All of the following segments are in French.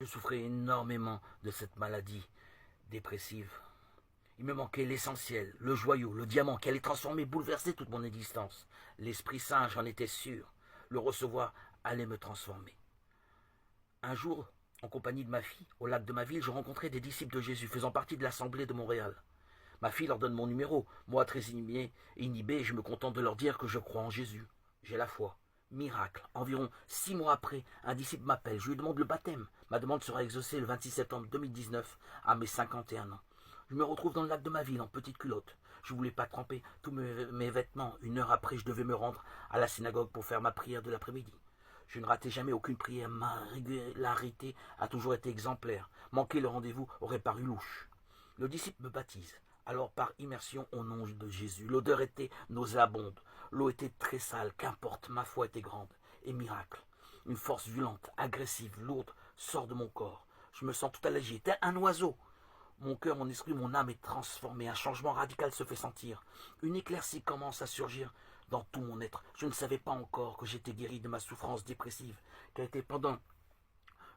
Je souffrais énormément de cette maladie dépressive. Il me manquait l'essentiel, le joyau, le diamant qui allait transformer, bouleverser toute mon existence. L'Esprit Saint, j'en étais sûr. Le recevoir allait me transformer. Un jour, en compagnie de ma fille, au lac de ma ville, je rencontrai des disciples de Jésus faisant partie de l'Assemblée de Montréal. Ma fille leur donne mon numéro. Moi, très inhibé, je me contente de leur dire que je crois en Jésus. J'ai la foi. Miracle. Environ 6 mois après, un disciple m'appelle. Je lui demande le baptême. Ma demande sera exaucée le 26 septembre 2019 à mes 51 ans. Je me retrouve dans le lac de ma ville en petite culotte. Je ne voulais pas tremper tous mes vêtements. 1 heure après, je devais me rendre à la synagogue pour faire ma prière de l'après-midi. Je ne ratais jamais aucune prière. Ma régularité a toujours été exemplaire. Manquer le rendez-vous aurait paru louche. Le disciple me baptise. Alors par immersion au nom de Jésus. L'odeur était nauséabonde. L'eau était très sale. Qu'importe, ma foi était grande. Et miracle. Une force violente, agressive, lourde sort de mon corps. Je me sens tout allégé, tel un oiseau. Mon cœur, mon esprit, mon âme est transformé. Un changement radical se fait sentir. Une éclaircie commence à surgir dans tout mon être. Je ne savais pas encore que j'étais guéri de ma souffrance dépressive, qui a été pendant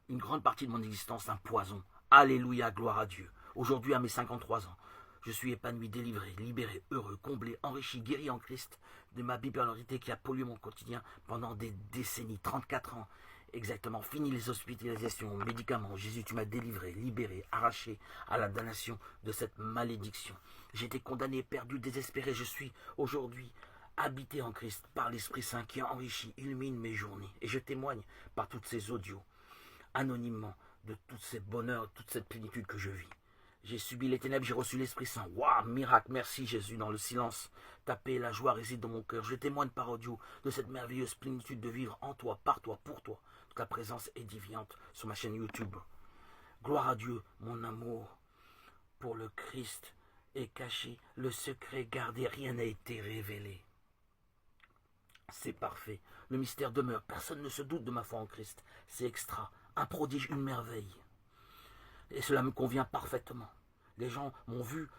une grande partie de mon existence un poison. Alléluia, gloire à Dieu. Aujourd'hui, à mes 53 ans, je suis épanoui, délivré, libéré, heureux, comblé, enrichi, guéri en Christ de ma bipolarité qui a pollué mon quotidien pendant des décennies, 34 ans. Exactement, fini les hospitalisations, médicaments. Jésus, tu m'as délivré, libéré, arraché à la damnation de cette malédiction. J'étais condamné, perdu, désespéré. Je suis aujourd'hui habité en Christ par l'Esprit Saint qui enrichit, illumine mes journées. Et je témoigne par toutes ces audios, anonymement, de tous ces bonheurs, toute cette plénitude que je vis. J'ai subi les ténèbres, j'ai reçu l'Esprit Saint. Waouh, miracle, merci Jésus, dans le silence. Ta paix et la joie résident dans mon cœur. Je témoigne par audio de cette merveilleuse plénitude de vivre en toi, par toi, pour toi. Ta présence édifiante sur ma chaîne YouTube. Gloire à Dieu, mon amour pour le Christ est caché. Le secret gardé, rien n'a été révélé. C'est parfait. Le mystère demeure. Personne ne se doute de ma foi en Christ. C'est extra. Un prodige, une merveille. Et cela me convient parfaitement. Les gens ont vu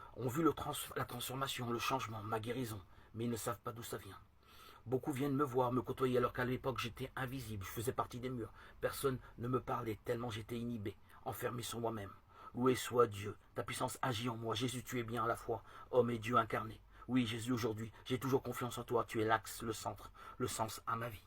la transformation, le changement, ma guérison, mais ils ne savent pas d'où ça vient. Beaucoup viennent me voir, me côtoyer, alors qu'à l'époque j'étais invisible, je faisais partie des murs. Personne ne me parlait, tellement j'étais inhibé, enfermé sur moi-même. Loué soit Dieu, ta puissance agit en moi. Jésus, tu es bien à la fois, homme et Dieu incarné. Oui, Jésus, aujourd'hui, j'ai toujours confiance en toi, tu es l'axe, le centre, le sens à ma vie.